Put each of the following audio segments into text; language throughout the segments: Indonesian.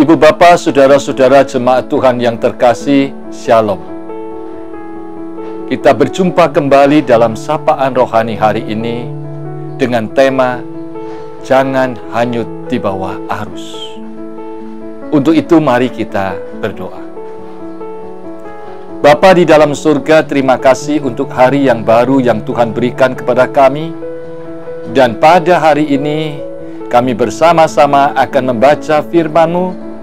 Ibu Bapa, saudara-saudara jemaat Tuhan yang terkasih, Shalom. Kita berjumpa kembali dalam sapaan rohani hari ini dengan tema Jangan Hanyut di Bawah Arus. Untuk itu mari kita berdoa. Bapa di dalam surga, terima kasih untuk hari yang baru yang Tuhan berikan kepada kami. Dan pada hari ini kami bersama-sama akan membaca firman-Mu,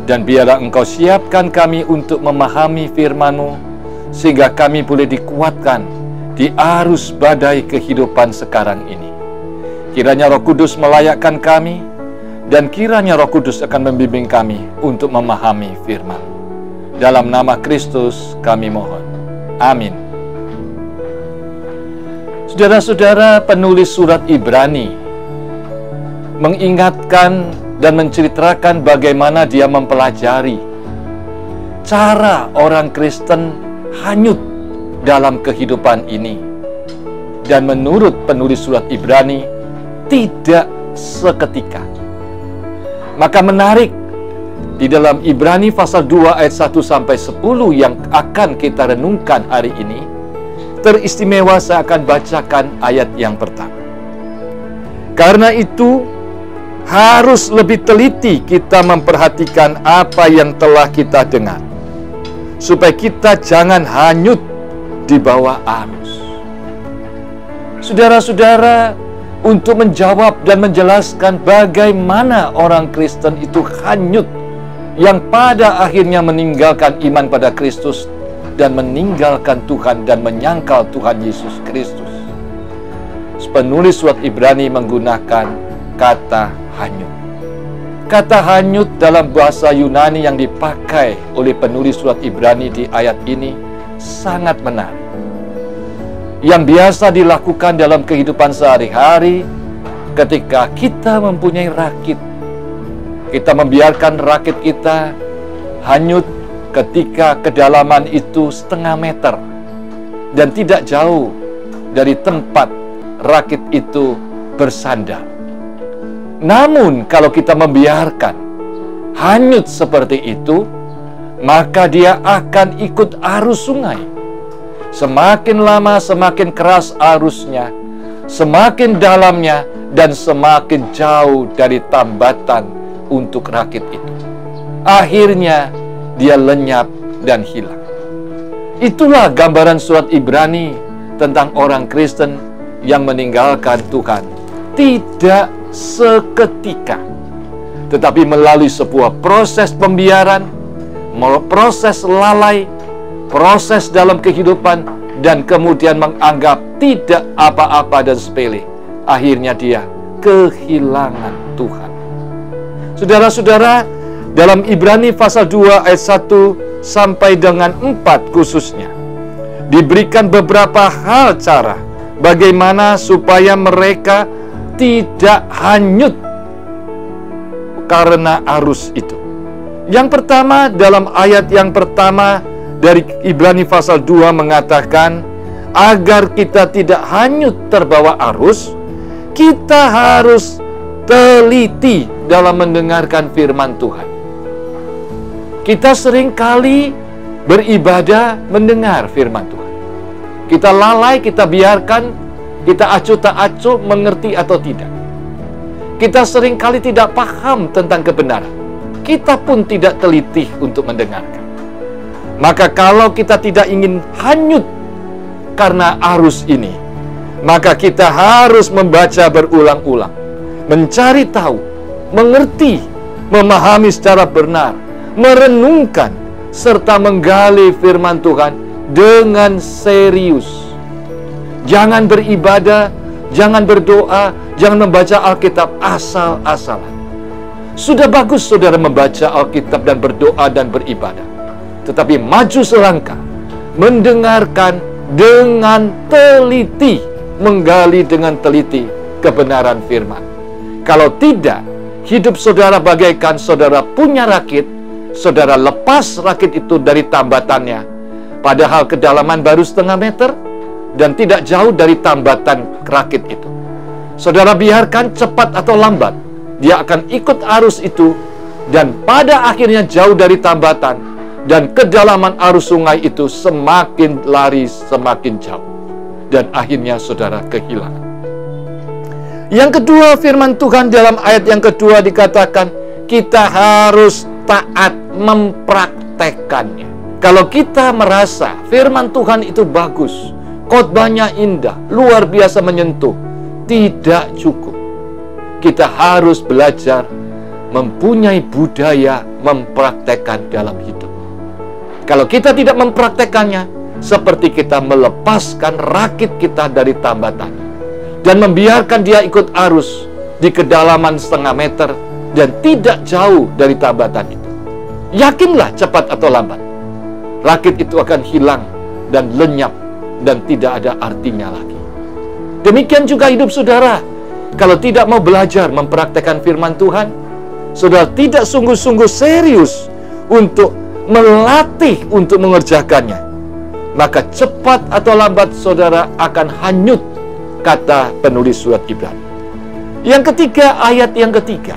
dan biarlah Engkau siapkan kami untuk memahami firman-Mu, sehingga kami boleh dikuatkan di arus badai kehidupan sekarang ini. Kiranya Roh Kudus melayakkan kami, dan kiranya Roh Kudus akan membimbing kami untuk memahami firman. Dalam nama Kristus kami mohon. Amin. Saudara-saudara, penulis surat Ibrani mengingatkan dan menceritakan bagaimana dia mempelajari cara orang Kristen hanyut dalam kehidupan ini. Dan menurut penulis surat Ibrani, tidak seketika. Maka menarik, di dalam Ibrani pasal 2 ayat 1-10 yang akan kita renungkan hari ini, teristimewa saya akan bacakan ayat yang pertama. Karena itu, harus lebih teliti kita memperhatikan apa yang telah kita dengar, supaya kita jangan hanyut di bawah arus. Saudara-saudara, untuk menjawab dan menjelaskan bagaimana orang Kristen itu hanyut, yang pada akhirnya meninggalkan iman pada Kristus dan meninggalkan Tuhan dan menyangkal Tuhan Yesus Kristus, penulis surat Ibrani menggunakan kata hanyut. Kata hanyut dalam bahasa Yunani yang dipakai oleh penulis surat Ibrani di ayat ini sangat menarik. Yang biasa dilakukan dalam kehidupan sehari-hari ketika kita mempunyai rakit. Kita membiarkan rakit kita hanyut ketika kedalaman itu 0,5 meter dan tidak jauh dari tempat rakit itu bersandar. Namun kalau kita membiarkan hanyut seperti itu, maka dia akan ikut arus sungai. Semakin lama semakin keras arusnya, semakin dalamnya, dan semakin jauh dari tambatan untuk rakit itu. Akhirnya dia lenyap dan hilang. Itulah gambaran surat Ibrani tentang orang Kristen yang meninggalkan Tuhan. Tidak seketika, tetapi melalui sebuah proses pembiaran, proses lalai, proses dalam kehidupan, dan kemudian menganggap tidak apa-apa dan sepele. Akhirnya dia kehilangan Tuhan. Saudara-saudara, dalam Ibrani pasal 2 ayat 1 sampai dengan 4 khususnya, diberikan beberapa hal cara bagaimana supaya mereka tidak hanyut karena arus itu. Yang pertama, dalam ayat yang pertama dari Ibrani pasal 2 mengatakan, agar kita tidak hanyut terbawa arus, kita harus teliti dalam mendengarkan firman Tuhan. Kita seringkali beribadah mendengar firman Tuhan. Kita lalai, kita biarkan, kita acuh tak acuh, mengerti atau tidak. Kita seringkali tidak paham tentang kebenaran. Kita pun tidak teliti untuk mendengarkan. Maka kalau kita tidak ingin hanyut karena arus ini, maka kita harus membaca berulang-ulang, mencari tahu, mengerti, memahami secara benar, merenungkan, serta menggali firman Tuhan dengan serius. Jangan beribadah, jangan berdoa, jangan membaca Alkitab asal-asalan. Sudah bagus saudara membaca Alkitab dan berdoa dan beribadah, tetapi maju selangkah, mendengarkan dengan teliti, menggali dengan teliti kebenaran firman. Kalau tidak, hidup saudara bagaikan saudara punya rakit, saudara lepas rakit itu dari tambatannya, padahal kedalaman baru 0,5 meter dan tidak jauh dari tambatan rakit itu. Saudara biarkan cepat atau lambat, dia akan ikut arus itu dan pada akhirnya jauh dari tambatan, dan kedalaman arus sungai itu semakin lari semakin jauh, dan akhirnya saudara kehilangan. Yang kedua, firman Tuhan dalam ayat yang kedua dikatakan kita harus taat mempraktekannya. Kalau kita merasa firman Tuhan itu bagus, khotbahnya indah, luar biasa menyentuh, tidak cukup. Kita harus belajar mempunyai budaya mempraktekkan dalam hidup. Kalau kita tidak mempraktekannya, seperti kita melepaskan rakit kita dari tambatan dan membiarkan dia ikut arus di kedalaman setengah meter dan tidak jauh dari tambatan itu. Yakinlah cepat atau lambat, rakit itu akan hilang dan lenyap dan tidak ada artinya lagi. Demikian juga hidup saudara. Kalau tidak mau belajar mempraktekkan firman Tuhan, saudara tidak sungguh-sungguh serius untuk melatih untuk mengerjakannya, maka cepat atau lambat saudara akan hanyut, kata penulis surat Ibrani. Yang ketiga, ayat yang ketiga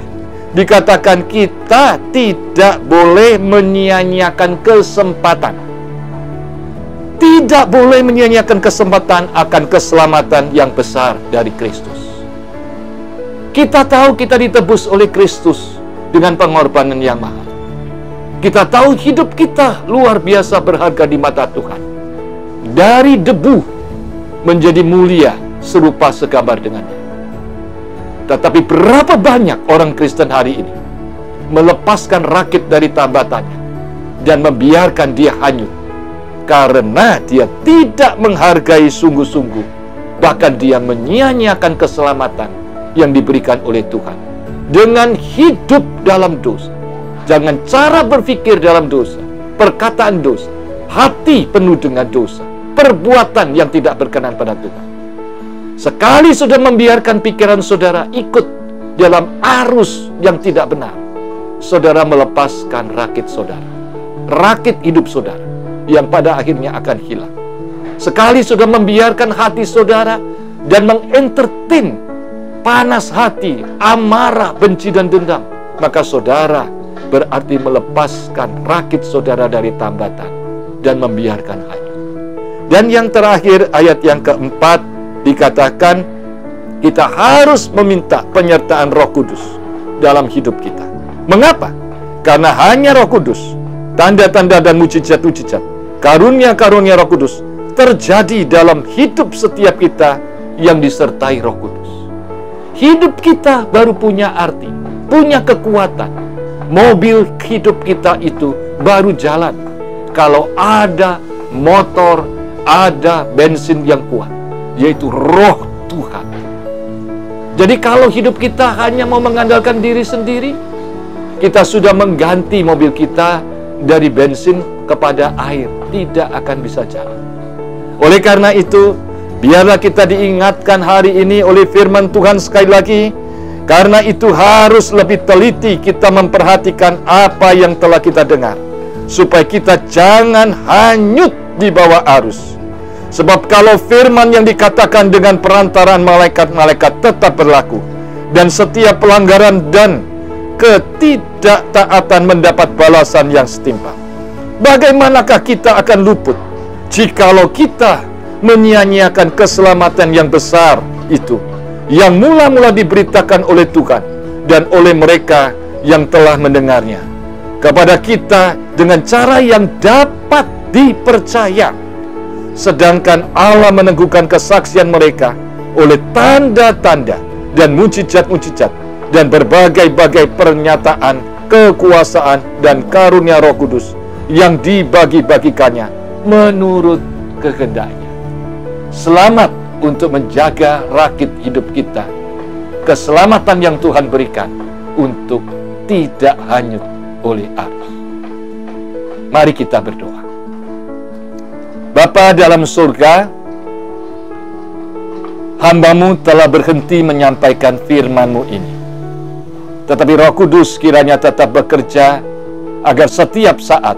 dikatakan kita tidak boleh menyia-nyiakan kesempatan. Tidak boleh menyia-nyiakan kesempatan akan keselamatan yang besar dari Kristus. Kita tahu kita ditebus oleh Kristus dengan pengorbanan yang mahal. Kita tahu hidup kita luar biasa berharga di mata Tuhan. Dari debu menjadi mulia serupa segambar dengannya. Tetapi berapa banyak orang Kristen hari ini melepaskan rakit dari tambatannya dan membiarkan dia hanyut karena dia tidak menghargai sungguh-sungguh, bahkan dia menyia-nyiakan keselamatan yang diberikan oleh Tuhan dengan hidup dalam dosa, dengan cara berpikir dalam dosa, perkataan dosa, hati penuh dengan dosa, perbuatan yang tidak berkenan pada Tuhan. Sekali sudah membiarkan pikiran saudara ikut dalam arus yang tidak benar, saudara melepaskan rakit saudara, rakit hidup saudara yang pada akhirnya akan hilang. Sekali sudah membiarkan hati saudara dan mengentertain panas hati, amarah, benci dan dendam, maka saudara berarti melepaskan rakit saudara dari tambatan dan membiarkan hanyut. Dan yang terakhir, ayat yang keempat dikatakan kita harus meminta penyertaan Roh Kudus dalam hidup kita. Mengapa? Karena hanya Roh Kudus, tanda-tanda dan mujizat-mujizat, karunia-karunia Roh Kudus terjadi dalam hidup setiap kita yang disertai Roh Kudus. Hidup kita baru punya arti, punya kekuatan. Mobil hidup kita itu baru jalan kalau ada motor, ada bensin yang kuat, yaitu Roh Tuhan. Jadi kalau hidup kita hanya mau mengandalkan diri sendiri, kita sudah mengganti mobil kita dari bensin kepada air, tidak akan bisa jalan. Oleh karena itu, biarlah kita diingatkan hari ini oleh firman Tuhan sekali lagi. Karena itu harus lebih teliti kita memperhatikan apa yang telah kita dengar, supaya kita jangan hanyut di bawah arus. Sebab kalau firman yang dikatakan dengan perantaraan malaikat-malaikat tetap berlaku, dan setiap pelanggaran dan ketidaktaatan mendapat balasan yang setimpal, bagaimanakah kita akan luput jikalau kita menyia-nyiakan keselamatan yang besar itu, yang mula-mula diberitakan oleh Tuhan dan oleh mereka yang telah mendengarnya kepada kita dengan cara yang dapat dipercaya, sedangkan Allah meneguhkan kesaksian mereka oleh tanda-tanda dan mujizat-mujizat dan berbagai-bagai pernyataan kekuasaan dan karunia Roh Kudus yang dibagi-bagikannya menurut kehendaknya. Selamat untuk menjaga rakit hidup kita, keselamatan yang Tuhan berikan untuk tidak hanyut oleh arus. Mari kita berdoa. Bapa dalam surga, hamba-Mu telah berhenti menyampaikan firman-Mu ini. Tetapi Roh Kudus kiranya tetap bekerja agar setiap saat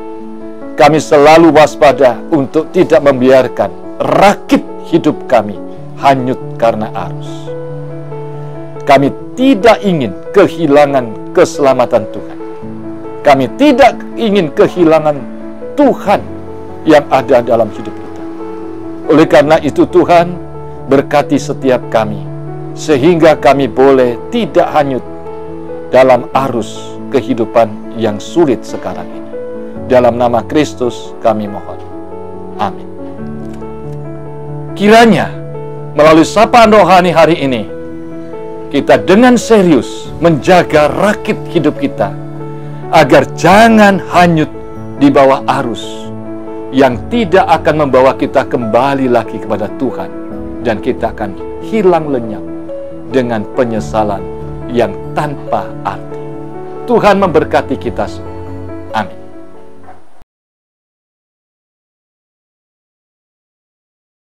kami selalu waspada untuk tidak membiarkan rakit hidup kami hanyut karena arus. Kami tidak ingin kehilangan keselamatan Tuhan. Kami tidak ingin kehilangan Tuhan yang ada dalam hidup kita. Oleh karena itu Tuhan, berkati setiap kami, sehingga kami boleh tidak hanyut dalam arus kehidupan yang sulit sekarang ini. Dalam nama Kristus kami mohon. Amin. Kiranya melalui sapaan rohani hari ini, kita dengan serius menjaga rakit hidup kita, agar jangan hanyut di bawah arus yang tidak akan membawa kita kembali lagi kepada Tuhan, dan kita akan hilang lenyap dengan penyesalan yang tanpa arti. Tuhan memberkati kita semua. Amin.